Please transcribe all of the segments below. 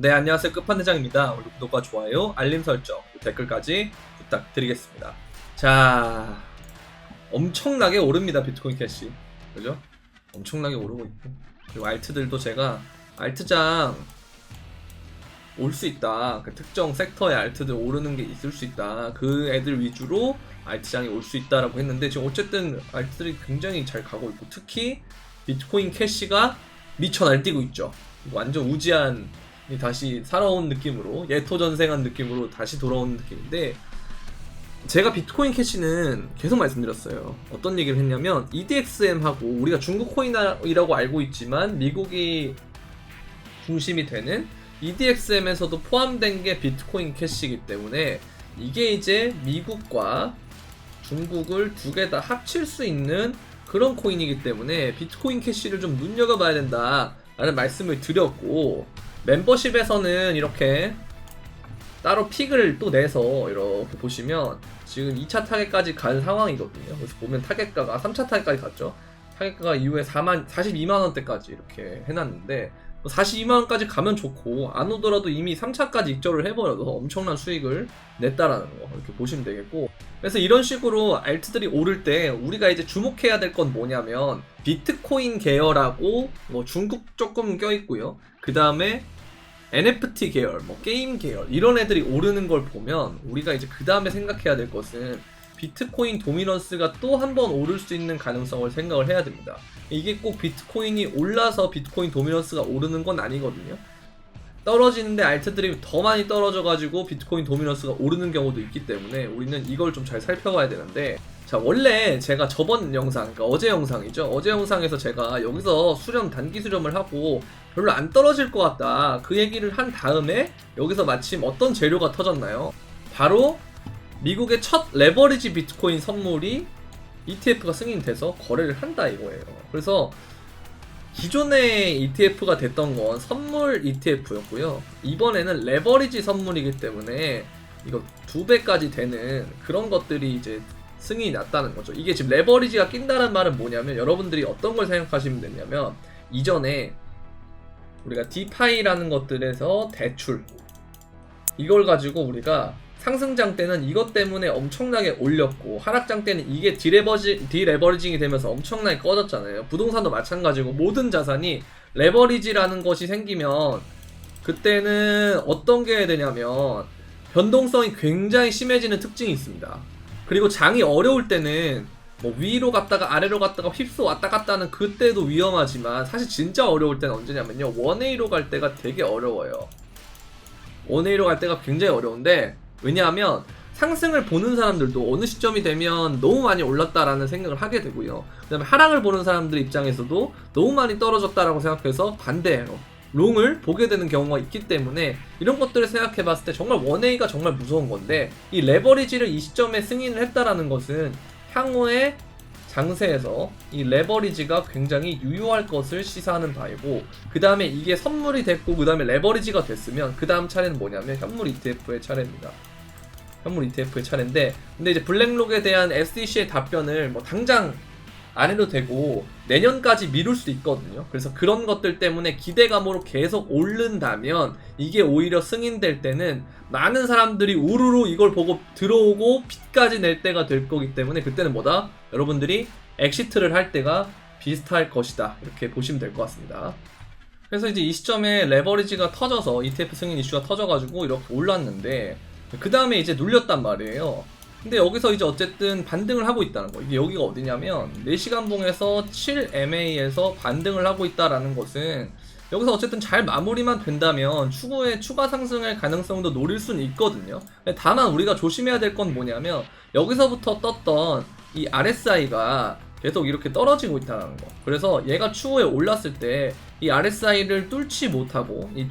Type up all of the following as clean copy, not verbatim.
네, 안녕하세요. 끝판대장입니다. 오늘 구독과 좋아요, 알림 설정, 댓글까지 부탁드리겠습니다. 자, 엄청나게 오릅니다. 비트코인 캐시. 그죠? 엄청나게 오르고 있고. 그리고 알트들도 제가 알트장 올 수 있다. 그 특정 섹터의 알트들 오르는 게 있을 수 있다. 그 애들 위주로 알트장이 올 수 있다라고 했는데 지금 어쨌든 알트들이 굉장히 잘 가고 있고 특히 비트코인 캐시가 미쳐 날뛰고 있죠. 완전 우지한 다시 살아온 느낌으로 예토전생한 느낌으로 다시 돌아오는 느낌인데 제가 비트코인 캐시는 계속 말씀드렸어요. 어떤 얘기를 했냐면 EDXM하고 우리가 중국 코인이라고 알고 있지만 미국이 중심이 되는 EDXM에서도 포함된 게 비트코인 캐시이기 때문에 이게 이제 미국과 중국을 두 개 다 합칠 수 있는 그런 코인이기 때문에 비트코인 캐시를 좀 눈여겨봐야 된다 라는 말씀을 드렸고 멤버십에서는 이렇게 따로 픽을 또 내서 이렇게 보시면 지금 2차 타겟까지 간 상황이거든요. 그래서 보면 타겟가가 3차 타겟까지 갔죠. 타겟가가 이후에 42만원대까지 이렇게 해놨는데 42만원까지 가면 좋고 안 오더라도 이미 3차까지 익절을 해버려도 엄청난 수익을 냈다라는 거 이렇게 보시면 되겠고 그래서 이런 식으로 알트들이 오를 때 우리가 이제 주목해야 될 건 뭐냐면 비트코인 계열하고 뭐 중국 조금 껴있고요. 그 다음에 NFT 계열, 뭐 게임 계열 이런 애들이 오르는 걸 보면 우리가 이제 그 다음에 생각해야 될 것은 비트코인 도미넌스가 또 한 번 오를 수 있는 가능성을 생각을 해야 됩니다. 이게 꼭 비트코인이 올라서 비트코인 도미넌스가 오르는 건 아니거든요. 떨어지는데 알트들이 더 많이 떨어져가지고 비트코인 도미넌스가 오르는 경우도 있기 때문에 우리는 이걸 좀 잘 살펴봐야 되는데 자 원래 제가 저번 영상, 그러니까 어제 영상이죠. 어제 영상에서 제가 여기서 수렴, 단기 수렴을 하고 별로 안 떨어질 것 같다 그 얘기를 한 다음에 여기서 마침 어떤 재료가 터졌나요? 바로 미국의 첫 레버리지 비트코인 선물이 ETF가 승인돼서 거래를 한다 이거예요. 그래서 기존의 ETF가 됐던 건 선물 ETF였고요. 이번에는 레버리지 선물이기 때문에 이거 2배까지 되는 그런 것들이 이제 승인이 났다는 거죠. 이게 지금 레버리지가 낀다는 말은 뭐냐면 여러분들이 어떤 걸 생각하시면 되냐면 이전에 우리가 디파이라는 것들에서 대출 이걸 가지고 우리가 상승장 때는 이것 때문에 엄청나게 올렸고 하락장 때는 이게 디레버리징이 되면서 엄청나게 꺼졌잖아요. 부동산도 마찬가지고 모든 자산이 레버리지라는 것이 생기면 그때는 어떤 게 되냐면 변동성이 굉장히 심해지는 특징이 있습니다. 그리고 장이 어려울 때는 뭐 위로 갔다가 아래로 갔다가 휩쓸어 왔다 갔다 하는 그때도 위험하지만 사실 진짜 어려울 때는 언제냐면요 1A로 갈 때가 되게 어려워요. 1A로 갈 때가 굉장히 어려운데 왜냐하면 상승을 보는 사람들도 어느 시점이 되면 너무 많이 올랐다라는 생각을 하게 되고요. 그 다음에 하락을 보는 사람들 입장에서도 너무 많이 떨어졌다라고 생각해서 반대로 롱을 보게 되는 경우가 있기 때문에 이런 것들을 생각해 봤을 때 정말 1A가 정말 무서운 건데 이 레버리지를 이 시점에 승인을 했다라는 것은 향후에 장세에서 이 레버리지가 굉장히 유효할 것을 시사하는 바이고 그 다음에 이게 선물이 됐고 그 다음에 레버리지가 됐으면 그 다음 차례는 뭐냐면 현물 ETF의 차례입니다. 현물 ETF의 차례인데 근데 이제 블랙록에 대한 SEC의 답변을 뭐 당장 안 해도 되고 내년까지 미룰 수 있거든요. 그래서 그런 것들 때문에 기대감으로 계속 오른다면 이게 오히려 승인될 때는 많은 사람들이 우르르 이걸 보고 들어오고 빚까지 낼 때가 될 거기 때문에 그때는 뭐다? 여러분들이 엑시트를 할 때가 비슷할 것이다 이렇게 보시면 될 것 같습니다. 그래서 이제 이 시점에 레버리지가 터져서 ETF 승인 이슈가 터져가지고 이렇게 올랐는데 그 다음에 이제 눌렸단 말이에요. 근데 여기서 이제 어쨌든 반등을 하고 있다는 거. 이게 여기가 어디냐면 4시간봉에서 7MA에서 반등을 하고 있다라는 것은 여기서 어쨌든 잘 마무리만 된다면 추후에 추가 상승할 가능성도 노릴 수는 있거든요. 다만 우리가 조심해야 될 건 뭐냐면 여기서부터 떴던 이 RSI가 계속 이렇게 떨어지고 있다는 거. 그래서 얘가 추후에 올랐을 때 이 RSI를 뚫지 못하고 이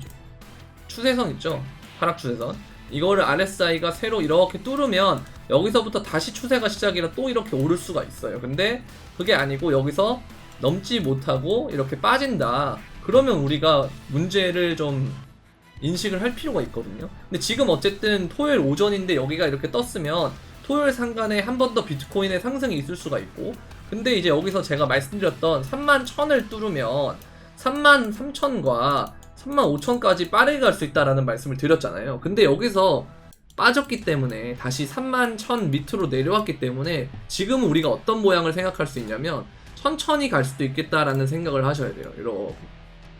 추세선 있죠? 하락 추세선. 이거를 RSI가 새로 이렇게 뚫으면 여기서부터 다시 추세가 시작이라 또 이렇게 오를 수가 있어요. 근데 그게 아니고 여기서 넘지 못하고 이렇게 빠진다. 그러면 우리가 문제를 좀 인식을 할 필요가 있거든요. 근데 지금 어쨌든 토요일 오전인데 여기가 이렇게 떴으면 토요일 상간에 한 번 더 비트코인의 상승이 있을 수가 있고 근데 이제 여기서 제가 말씀드렸던 31,000을 뚫으면 33,000과 35,000까지 빠르게 갈 수 있다라는 말씀을 드렸잖아요. 근데 여기서 빠졌기 때문에 다시 31,000 밑으로 내려왔기 때문에 지금은 우리가 어떤 모양을 생각할 수 있냐면 천천히 갈 수도 있겠다라는 생각을 하셔야 돼요.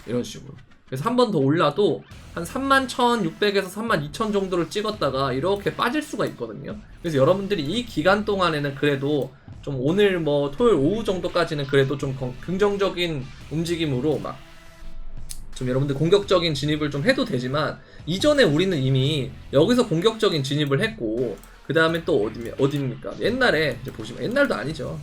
이런 식으로. 그래서 한 번 더 올라도 한 31,600에서 32,000 정도를 찍었다가 이렇게 빠질 수가 있거든요. 그래서 여러분들이 이 기간 동안에는 그래도 좀 오늘 뭐 토요일 오후 정도까지는 그래도 좀 긍정적인 움직임으로 막 좀 여러분들 공격적인 진입을 좀 해도 되지만, 이전에 우리는 이미 여기서 공격적인 진입을 했고, 그 다음에 또 어디입니까? 옛날에 이제 보시면, 옛날도 아니죠.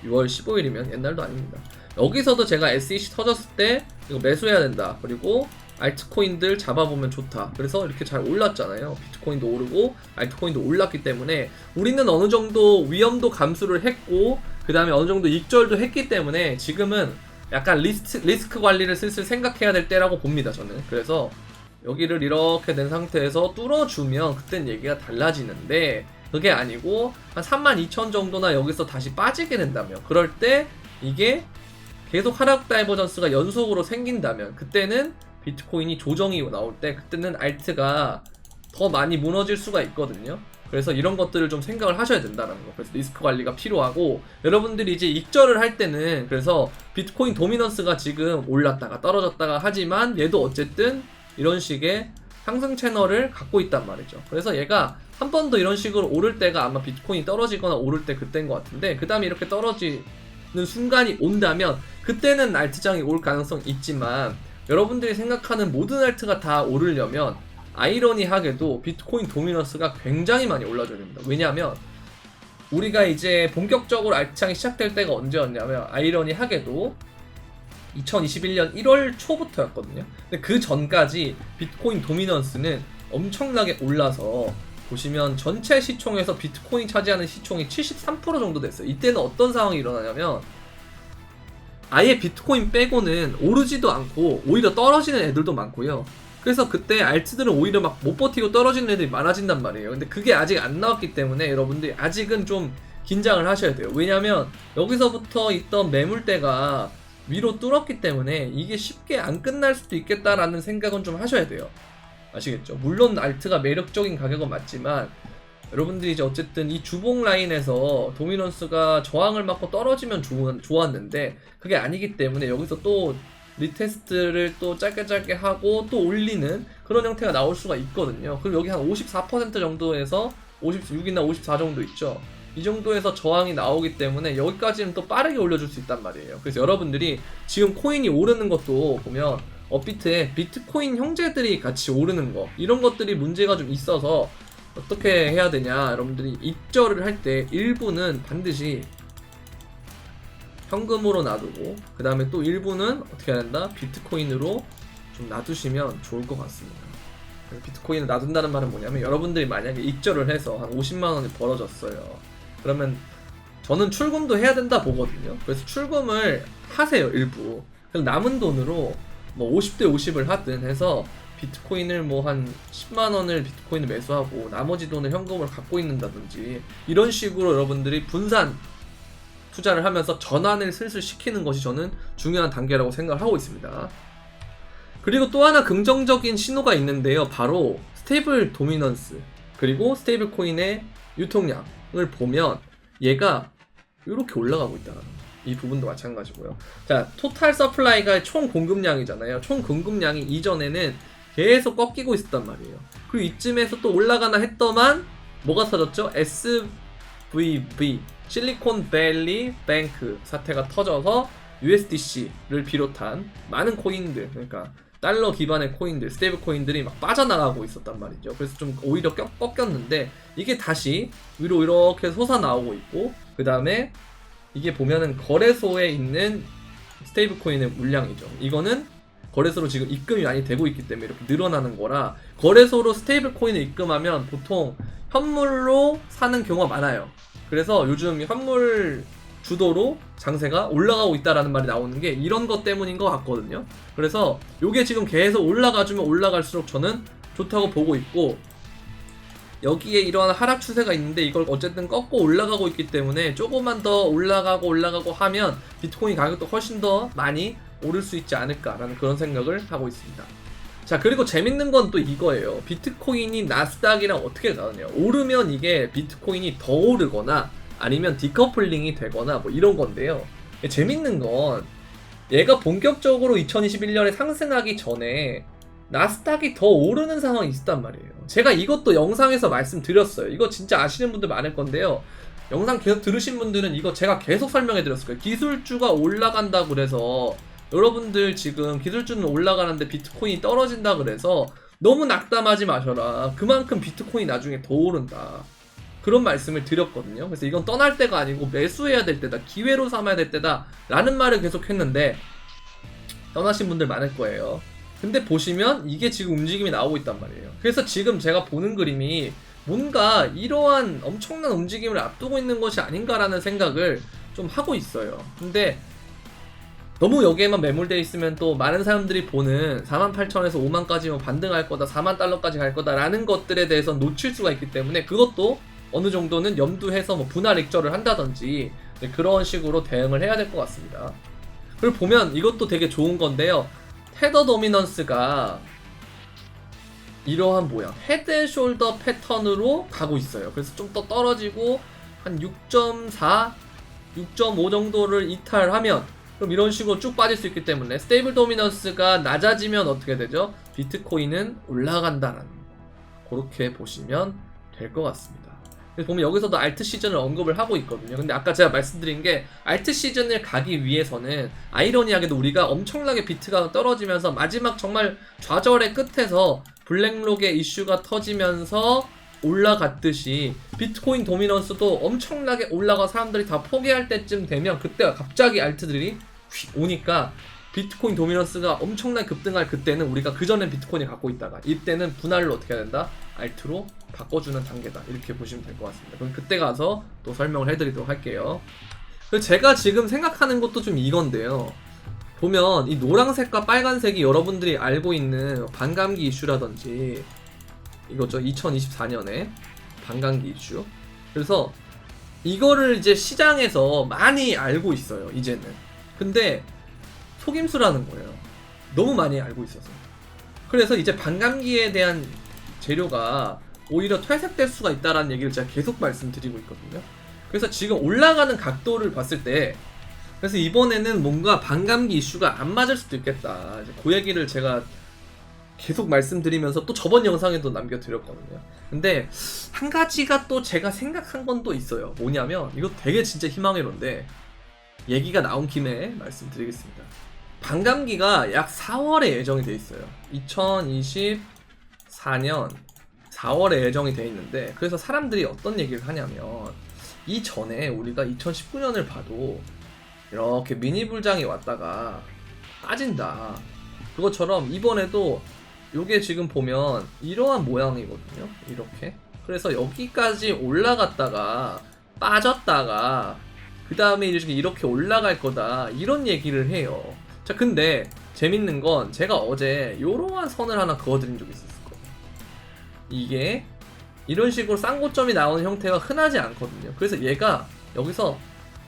6월 15일이면 옛날도 아닙니다. 여기서도 제가 SEC 터졌을 때 이거 매수해야 된다, 그리고 알트코인들 잡아보면 좋다, 그래서 이렇게 잘 올랐잖아요. 비트코인도 오르고 알트코인도 올랐기 때문에 우리는 어느 정도 위험도 감수를 했고, 그 다음에 어느 정도 익절도 했기 때문에 지금은 약간 리스크 관리를 슬슬 생각해야 될 때라고 봅니다, 저는. 그래서 여기를 이렇게 된 상태에서 뚫어주면 그땐 얘기가 달라지는데, 그게 아니고 한 32,000 정도나 여기서 다시 빠지게 된다면, 그럴 때 이게 계속 하락 다이버전스가 연속으로 생긴다면, 그때는 비트코인이 조정이 나올 때, 그때는 알트가 더 많이 무너질 수가 있거든요. 그래서 이런 것들을 좀 생각을 하셔야 된다는 거. 그래서 리스크 관리가 필요하고, 여러분들이 이제 익절을 할 때는, 그래서 비트코인 도미넌스가 지금 올랐다가 떨어졌다가 하지만 얘도 어쨌든 이런 식의 상승 채널을 갖고 있단 말이죠. 그래서 얘가 한 번 더 이런 식으로 오를 때가 아마 비트코인이 떨어지거나 오를 때 그때인 것 같은데, 그 다음에 이렇게 떨어지는 순간이 온다면 그때는 알트장이 올 가능성이 있지만, 여러분들이 생각하는 모든 알트가 다 오르려면 아이러니하게도 비트코인 도미넌스가 굉장히 많이 올라줘야 됩니다. 왜냐하면 우리가 이제 본격적으로 알트장이 시작될 때가 언제였냐면, 아이러니하게도 2021년 1월 초부터였거든요. 근데 그 전까지 비트코인 도미넌스는 엄청나게 올라서, 보시면 전체 시총에서 비트코인 차지하는 시총이 73% 정도 됐어요. 이때는 어떤 상황이 일어나냐면, 아예 비트코인 빼고는 오르지도 않고 오히려 떨어지는 애들도 많고요. 그래서 그때 알트들은 오히려 막 못 버티고 떨어지는 애들이 많아진단 말이에요. 근데 그게 아직 안 나왔기 때문에 여러분들이 아직은 좀 긴장을 하셔야 돼요. 왜냐면 여기서부터 있던 매물대가 위로 뚫었기 때문에 이게 쉽게 안 끝날 수도 있겠다라는 생각은 좀 하셔야 돼요. 아시겠죠? 물론 알트가 매력적인 가격은 맞지만, 여러분들이 이제 어쨌든 이 주봉 라인에서 도미넌스가 저항을 맞고 떨어지면 좋았는데 그게 아니기 때문에 여기서 또 리테스트를 또 짧게 하고 또 올리는 그런 형태가 나올 수가 있거든요. 그리고 여기 한 54% 정도에서 56이나 54 정도 있죠. 이 정도에서 저항이 나오기 때문에 여기까지는 또 빠르게 올려줄 수 있단 말이에요. 그래서 여러분들이 지금 코인이 오르는 것도 보면 업비트에 비트코인 형제들이 같이 오르는 거, 이런 것들이 문제가 좀 있어서 어떻게 해야 되냐, 여러분들이 입절을 할 때 일부는 반드시 현금으로 놔두고, 그 다음에 또 일부는 어떻게 해야 된다? 비트코인으로 좀 놔두시면 좋을 것 같습니다. 비트코인을 놔둔다는 말은 뭐냐면, 여러분들이 만약에 입절을 해서 한 50만원이 벌어졌어요. 그러면 저는 출금도 해야 된다 보거든요. 그래서 출금을 하세요, 일부. 그럼 남은 돈으로 뭐 50대 50을 하든 해서 비트코인을 뭐 한 10만원을 비트코인을 매수하고 나머지 돈을 현금을 갖고 있는다든지, 이런 식으로 여러분들이 분산 투자를 하면서 전환을 슬슬 시키는 것이 저는 중요한 단계라고 생각을 하고 있습니다. 그리고 또 하나 긍정적인 신호가 있는데요, 바로 스테이블 도미넌스 그리고 스테이블 코인의 유통량을 보면 얘가 이렇게 올라가고 있다. 이 부분도 마찬가지고요. 자, 토탈 서플라이가 총 공급량이잖아요. 총 공급량이 이전에는 계속 꺾이고 있었단 말이에요. 그리고 이쯤에서 또 올라가나 했더만 뭐가 터졌죠? SVB, 실리콘밸리 뱅크 사태가 터져서 USDC를 비롯한 많은 코인들, 그러니까 달러 기반의 코인들, 스테이블 코인들이 막 빠져나가고 있었단 말이죠. 그래서 좀 오히려 꺾였는데 이게 다시 위로 이렇게 솟아나오고 있고, 그 다음에 이게 보면은 거래소에 있는 스테이블 코인의 물량이죠. 이거는 거래소로 지금 입금이 많이 되고 있기 때문에 이렇게 늘어나는 거라, 거래소로 스테이블 코인을 입금하면 보통 현물로 사는 경우가 많아요. 그래서 요즘 현물 주도로 장세가 올라가고 있다라는 말이 나오는 게 이런 것 때문인 것 같거든요. 그래서 이게 지금 계속 올라가주면 올라갈수록 저는 좋다고 보고 있고, 여기에 이러한 하락 추세가 있는데 이걸 어쨌든 꺾고 올라가고 있기 때문에 조금만 더 올라가고 하면 비트코인 가격도 훨씬 더 많이 오를 수 있지 않을까라는 그런 생각을 하고 있습니다. 자, 그리고 재밌는 건 또 이거예요. 비트코인이 나스닥이랑 어떻게 다르냐. 오르면 이게 비트코인이 더 오르거나 아니면 디커플링이 되거나 뭐 이런 건데요. 재밌는 건 얘가 본격적으로 2021년에 상승하기 전에 나스닥이 더 오르는 상황이 있었단 말이에요. 제가 이것도 영상에서 말씀드렸어요. 이거 진짜 아시는 분들 많을 건데요. 영상 계속 들으신 분들은 이거 제가 계속 설명해 드렸을 거예요. 기술주가 올라간다 그래서 여러분들 지금 기술주는 올라가는데 비트코인이 떨어진다 그래서 너무 낙담하지 마셔라. 그만큼 비트코인이 나중에 더 오른다. 그런 말씀을 드렸거든요. 그래서 이건 떠날 때가 아니고 매수해야 될 때다. 기회로 삼아야 될 때다. 라는 말을 계속 했는데 떠나신 분들 많을 거예요. 근데 보시면 이게 지금 움직임이 나오고 있단 말이에요. 그래서 지금 제가 보는 그림이 뭔가 이러한 엄청난 움직임을 앞두고 있는 것이 아닌가라는 생각을 좀 하고 있어요. 근데 너무 여기에만 매몰되어 있으면 또 많은 사람들이 보는 48,000에서 5만까지면 반등할 거다, 4만 달러까지 갈 거다 라는 것들에 대해서 놓칠 수가 있기 때문에 그것도 어느 정도는 염두해서 뭐 분할 익절을 한다든지 그런 식으로 대응을 해야 될 것 같습니다. 그리고 보면 이것도 되게 좋은 건데요. 테더 도미넌스가 이러한 모양, 헤드앤숄더 패턴으로 가고 있어요. 그래서 좀 더 떨어지고 한 6.4, 6.5 정도를 이탈하면 그럼 이런 식으로 쭉 빠질 수 있기 때문에 스테이블 도미넌스가 낮아지면 어떻게 되죠? 비트코인은 올라간다는 그렇게 보시면 될 것 같습니다. 그래서 보면 여기서도 알트 시즌을 언급을 하고 있거든요. 근데 아까 제가 말씀드린 게 알트 시즌을 가기 위해서는 아이러니하게도 우리가 엄청나게 비트가 떨어지면서 마지막 정말 좌절의 끝에서 블랙록의 이슈가 터지면서 올라갔듯이 비트코인 도미넌스도 엄청나게 올라가 사람들이 다 포기할 때쯤 되면 그때가 갑자기 알트들이 휙 오니까 비트코인 도미넌스가 엄청나게 급등할 그때는 우리가 그전엔 비트코인을 갖고 있다가 이때는 분할로 어떻게 해야 된다? 알트로 바꿔주는 단계다. 이렇게 보시면 될 것 같습니다. 그럼 그때 가서 또 설명을 해드리도록 할게요. 그래서 제가 지금 생각하는 것도 좀 이건데요. 보면 이 노란색과 빨간색이 여러분들이 알고 있는 반감기 이슈라든지 이거죠. 2024년에 반감기 이슈. 그래서 이거를 이제 시장에서 많이 알고 있어요. 이제는. 근데 속임수라는 거예요. 너무 많이 알고 있어서. 그래서 이제 반감기에 대한 재료가 오히려 퇴색될 수가 있다라는 얘기를 제가 계속 말씀드리고 있거든요. 그래서 지금 올라가는 각도를 봤을 때 그래서 이번에는 뭔가 반감기 이슈가 안 맞을 수도 있겠다. 이제 그 얘기를 제가 계속 말씀드리면서 또 저번 영상에도 남겨드렸거든요. 근데 한 가지가 또 제가 생각한 건 또 있어요. 뭐냐면 이거 되게 진짜 희망회로인데 얘기가 나온 김에 말씀드리겠습니다. 반감기가 약 4월에 예정이 돼 있어요. 2024년 4월에 예정이 돼 있는데 그래서 사람들이 어떤 얘기를 하냐면 이전에 우리가 2019년을 봐도 이렇게 미니 불장이 왔다가 빠진다. 그것처럼 이번에도 요게 지금 보면 이러한 모양이거든요. 이렇게. 그래서 여기까지 올라갔다가 빠졌다가 그 다음에 이렇게 올라갈 거다. 이런 얘기를 해요. 자, 근데 재밌는 건 제가 어제 요러한 선을 하나 그어드린 적이 있었을 거예요. 이게 이런 식으로 쌍고점이 나오는 형태가 흔하지 않거든요. 그래서 얘가 여기서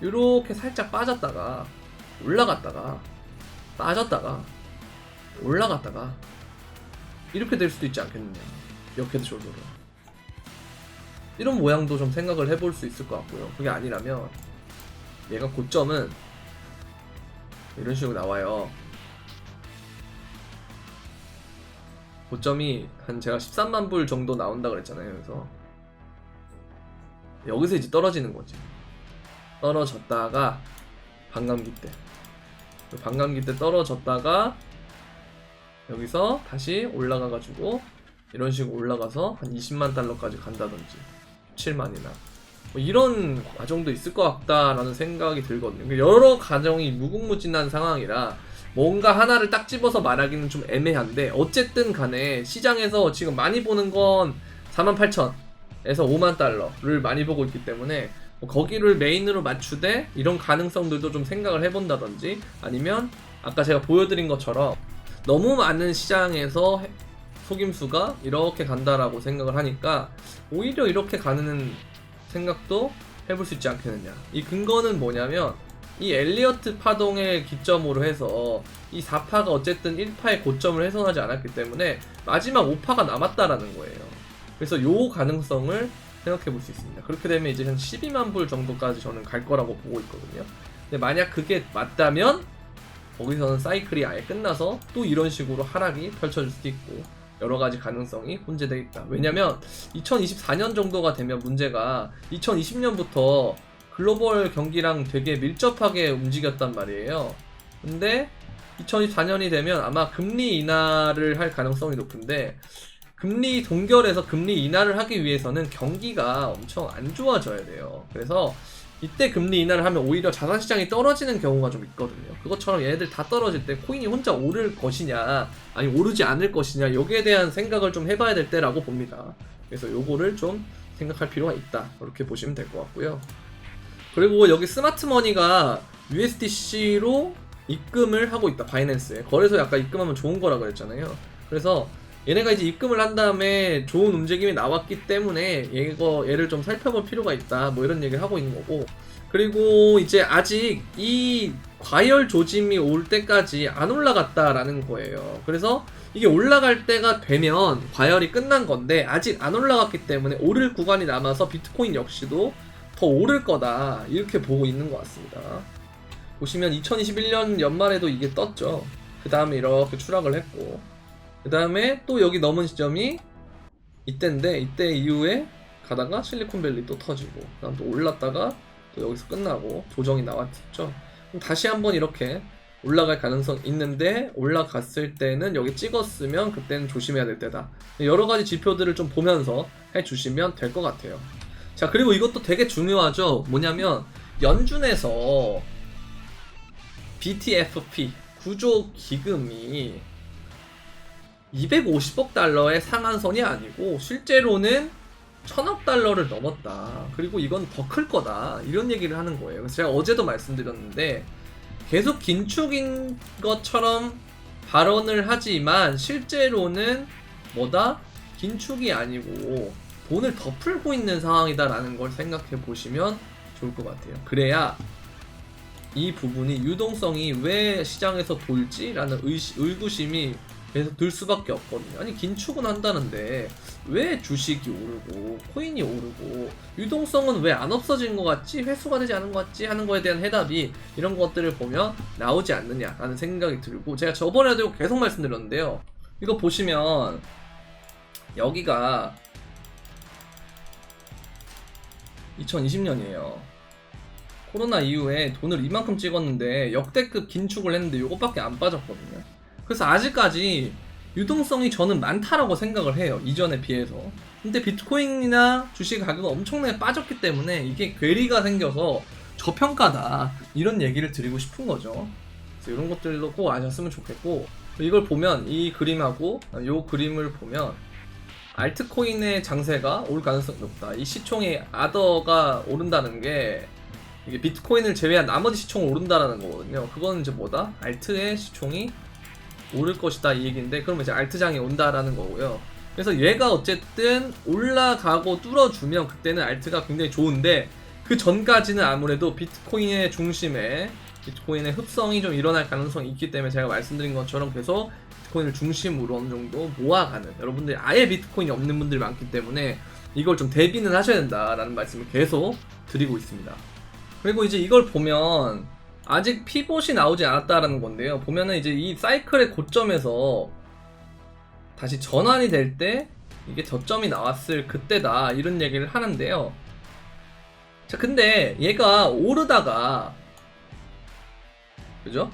이렇게 살짝 빠졌다가 올라갔다가 빠졌다가 올라갔다가 이렇게 될 수도 있지 않겠느냐. 이렇게 정도로 이런 모양도 좀 생각을 해볼 수 있을 것 같고요. 그게 아니라면 얘가 고점은 이런 식으로 나와요. 고점이 한 제가 13만 불 정도 나온다 그랬잖아요. 그래서 여기서 이제 떨어지는 거지. 떨어졌다가 반감기 때 떨어졌다가 여기서 다시 올라가가지고 이런 식으로 올라가서 한 20만 달러까지 간다든지 17만이나 뭐 이런 과정도 있을 것 같다라는 생각이 들거든요. 여러 과정이 무궁무진한 상황이라 뭔가 하나를 딱 집어서 말하기는 좀 애매한데 어쨌든 간에 시장에서 지금 많이 보는 건 48,000에서 5만 달러를 많이 보고 있기 때문에 뭐 거기를 메인으로 맞추되 이런 가능성들도 좀 생각을 해본다든지 아니면 아까 제가 보여드린 것처럼 너무 많은 시장에서 속임수가 이렇게 간다라고 생각을 하니까 오히려 이렇게 가는 생각도 해볼 수 있지 않겠느냐. 이 근거는 뭐냐면 이 엘리어트 파동을 기점으로 해서 이 4파가 어쨌든 1파의 고점을 훼손하지 않았기 때문에 마지막 5파가 남았다라는 거예요. 그래서 요 가능성을 생각해 볼 수 있습니다. 그렇게 되면 이제 한 12만 불 정도까지 저는 갈 거라고 보고 있거든요. 근데 만약 그게 맞다면 거기서는 사이클이 아예 끝나서 또 이런 식으로 하락이 펼쳐질 수도 있고 여러 가지 가능성이 혼재되어 있다. 왜냐면 2024년 정도가 되면 문제가 2020년부터 글로벌 경기랑 되게 밀접하게 움직였단 말이에요. 근데 2024년이 되면 아마 금리 인하를 할 가능성이 높은데 금리 동결해서 금리 인하를 하기 위해서는 경기가 엄청 안 좋아져야 돼요. 그래서 이때 금리 인하를 하면 오히려 자산시장이 떨어지는 경우가 좀 있거든요. 그것처럼 얘네들 다 떨어질 때 코인이 혼자 오를 것이냐 아니 오르지 않을 것이냐 여기에 대한 생각을 좀 해봐야 될 때라고 봅니다. 그래서 요거를 좀 생각할 필요가 있다 이렇게 보시면 될 것 같고요. 그리고 여기 스마트머니가 USDC로 입금을 하고 있다. 바이낸스에 거래소에 아까 입금하면 좋은 거라 그랬잖아요. 그래서 얘네가 이제 입금을 한 다음에 좋은 움직임이 나왔기 때문에 얘를 좀 살펴볼 필요가 있다 뭐 이런 얘기를 하고 있는 거고, 그리고 이제 아직 이 과열 조짐이 올 때까지 안 올라갔다라는 거예요. 그래서 이게 올라갈 때가 되면 과열이 끝난 건데 아직 안 올라갔기 때문에 오를 구간이 남아서 비트코인 역시도 더 오를 거다 이렇게 보고 있는 것 같습니다. 보시면 2021년 연말에도 이게 떴죠. 그 다음에 이렇게 추락을 했고 그 다음에 또 여기 넘은 시점이 이때인데 이때 이후에 가다가 실리콘밸리 또 터지고 그 다음 또 올랐다가 또 여기서 끝나고 조정이 나왔죠. 그럼 다시 한번 이렇게 올라갈 가능성 있는데 올라갔을 때는 여기 찍었으면 그때는 조심해야 될 때다. 여러가지 지표들을 좀 보면서 해주시면 될 것 같아요. 자, 그리고 이것도 되게 중요하죠. 뭐냐면 연준에서 BTFP 구조 기금이 250억 달러의 상한선이 아니고 실제로는 1000억 달러를 넘었다. 그리고 이건 더 클 거다. 이런 얘기를 하는 거예요. 그래서 제가 어제도 말씀드렸는데 계속 긴축인 것처럼 발언을 하지만 실제로는 뭐다? 긴축이 아니고 돈을 더 풀고 있는 상황이다라는 걸 생각해 보시면 좋을 것 같아요. 그래야 이 부분이 유동성이 왜 시장에서 돌지라는 의구심이 계속 들 수밖에 없거든요. 아니 긴축은 한다는데 왜 주식이 오르고 코인이 오르고 유동성은 왜 안 없어진 것 같지? 회수가 되지 않은 것 같지? 하는 거에 대한 해답이 이런 것들을 보면 나오지 않느냐라는 생각이 들고, 제가 저번에도 계속 말씀드렸는데요. 이거 보시면 여기가 2020년이에요. 코로나 이후에 돈을 이만큼 찍었는데 역대급 긴축을 했는데 이것밖에 안 빠졌거든요. 그래서 아직까지 유동성이 저는 많다라고 생각을 해요. 이전에 비해서. 근데 비트코인이나 주식 가격이 엄청나게 빠졌기 때문에 이게 괴리가 생겨서 저평가다 이런 얘기를 드리고 싶은 거죠. 그래서 이런 것들도 꼭 아셨으면 좋겠고, 이걸 보면 이 그림하고 이 그림을 보면 알트코인의 장세가 올 가능성이 높다. 이 시총이 아더가 오른다는 게 이게 비트코인을 제외한 나머지 시총이 오른다라는 거거든요. 그건 이제 뭐다? 알트의 시총이 오를 것이다 이 얘기인데, 그러면 이제 알트장이 온다라는 거고요. 그래서 얘가 어쨌든 올라가고 뚫어주면 그때는 알트가 굉장히 좋은데, 그 전까지는 아무래도 비트코인의 중심에 비트코인의 흡성이 좀 일어날 가능성이 있기 때문에 제가 말씀드린 것처럼 계속 비트코인을 중심으로 어느 정도 모아가는, 여러분들이 아예 비트코인이 없는 분들이 많기 때문에 이걸 좀 대비는 하셔야 된다라는 말씀을 계속 드리고 있습니다. 그리고 이제 이걸 보면 아직 피봇이 나오지 않았다라는 건데요. 보면은 이제 이 사이클의 고점에서 다시 전환이 될 때 이게 저점이 나왔을 그때다 이런 얘기를 하는데요. 자, 근데 얘가 오르다가 그죠?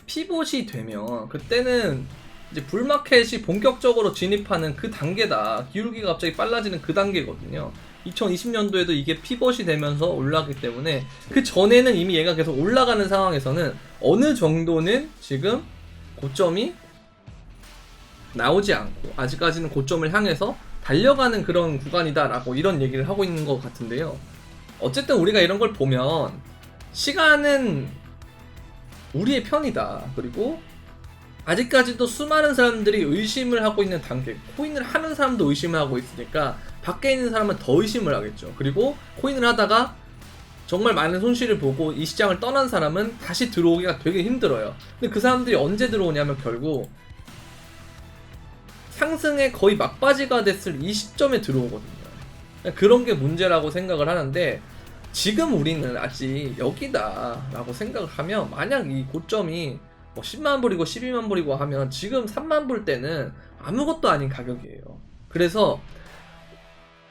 피봇이 되면 그때는 이제 불마켓이 본격적으로 진입하는 그 단계다. 기울기가 갑자기 빨라지는 그 단계거든요. 2020년도에도 이게 피벗이 되면서 올라가기 때문에 그 전에는 이미 얘가 계속 올라가는 상황에서는 어느 정도는 지금 고점이 나오지 않고 아직까지는 고점을 향해서 달려가는 그런 구간이다라고 이런 얘기를 하고 있는 것 같은데요. 어쨌든 우리가 이런 걸 보면 시간은 우리의 편이다. 그리고 아직까지도 수많은 사람들이 의심을 하고 있는 단계, 코인을 하는 사람도 의심을 하고 있으니까 밖에 있는 사람은 더 의심을 하겠죠. 그리고 코인을 하다가 정말 많은 손실을 보고 이 시장을 떠난 사람은 다시 들어오기가 되게 힘들어요. 근데 그 사람들이 언제 들어오냐면 결국 상승의 거의 막바지가 됐을 이 시점에 들어오거든요. 그런 게 문제라고 생각을 하는데 지금 우리는 아직 여기다 라고 생각을 하면 만약 이 고점이 뭐 10만 불이고 12만 불이고 하면 지금 3만 불 때는 아무것도 아닌 가격이에요. 그래서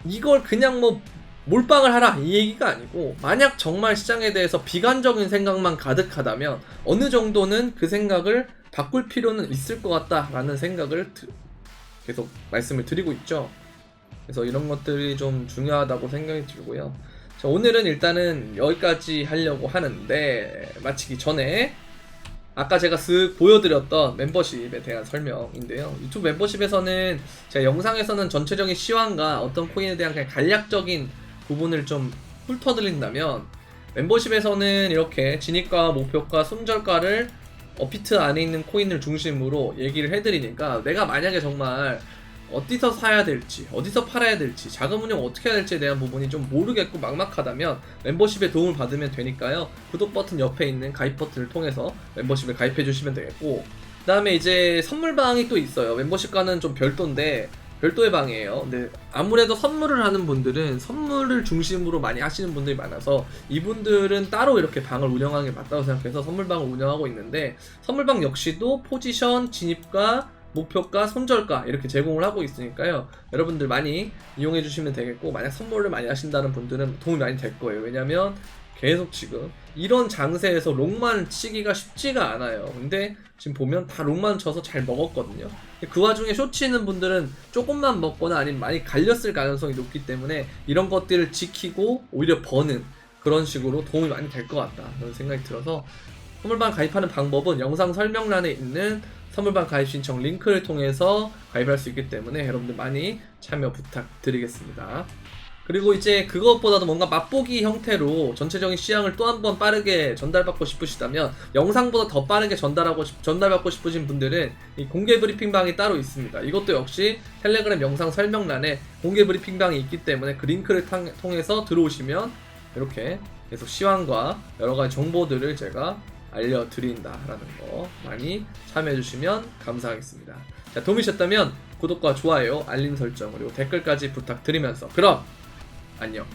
이걸 그냥 뭐 몰빵을 하라 이 얘기가 아니고 만약 정말 시장에 대해서 비관적인 생각만 가득하다면 어느 정도는 그 생각을 바꿀 필요는 있을 것 같다라는 생각을 계속 말씀을 드리고 있죠. 그래서 이런 것들이 좀 중요하다고 생각이 들고요. 자, 오늘은 일단은 여기까지 하려고 하는데 마치기 전에 아까 제가 쓱 보여드렸던 멤버십에 대한 설명인데요. 유튜브 멤버십에서는 제가 영상에서는 전체적인 시황과 어떤 코인에 대한 그냥 간략적인 부분을 좀 훑어드린다면 멤버십에서는 이렇게 진입가, 목표가, 손절가를 어피트 안에 있는 코인을 중심으로 얘기를 해드리니까 내가 만약에 정말 어디서 사야 될지, 어디서 팔아야 될지, 자금 운용 어떻게 해야 될지에 대한 부분이 좀 모르겠고 막막하다면 멤버십에 도움을 받으면 되니까요. 구독 버튼 옆에 있는 가입 버튼을 통해서 멤버십에 가입해 주시면 되겠고, 그 다음에 이제 선물방이 또 있어요. 멤버십과는 좀 별도인데 별도의 방이에요. 근데 아무래도 선물을 하는 분들은 선물을 중심으로 많이 하시는 분들이 많아서 이분들은 따로 이렇게 방을 운영하는 게 맞다고 생각해서 선물방을 운영하고 있는데, 선물방 역시도 포지션, 진입가, 목표가, 손절가 이렇게 제공을 하고 있으니까요. 여러분들 많이 이용해 주시면 되겠고, 만약 선물을 많이 하신다는 분들은 도움이 많이 될 거예요. 왜냐면 계속 지금 이런 장세에서 롱만 치기가 쉽지가 않아요. 근데 지금 보면 다 롱만 쳐서 잘 먹었거든요. 그 와중에 숏 치는 분들은 조금만 먹거나 아니면 많이 갈렸을 가능성이 높기 때문에 이런 것들을 지키고 오히려 버는 그런 식으로 도움이 많이 될 것 같다 그런 생각이 들어서, 선물방 가입하는 방법은 영상 설명란에 있는 선물방 가입 신청 링크를 통해서 가입할 수 있기 때문에 여러분들 많이 참여 부탁드리겠습니다. 그리고 이제 그것보다도 뭔가 맛보기 형태로 전체적인 시향을 또 한 번 빠르게 전달받고 싶으시다면, 영상보다 더 빠르게 전달받고 싶으신 분들은 이 공개 브리핑방이 따로 있습니다. 이것도 역시 텔레그램 영상 설명란에 공개 브리핑방이 있기 때문에 그 링크를 통해서 들어오시면 이렇게 계속 시황과 여러가지 정보들을 제가 알려드린다라는 거 많이 참여해주시면 감사하겠습니다. 자, 도움이 되셨다면 구독과 좋아요, 알림 설정, 그리고 댓글까지 부탁드리면서 그럼 안녕.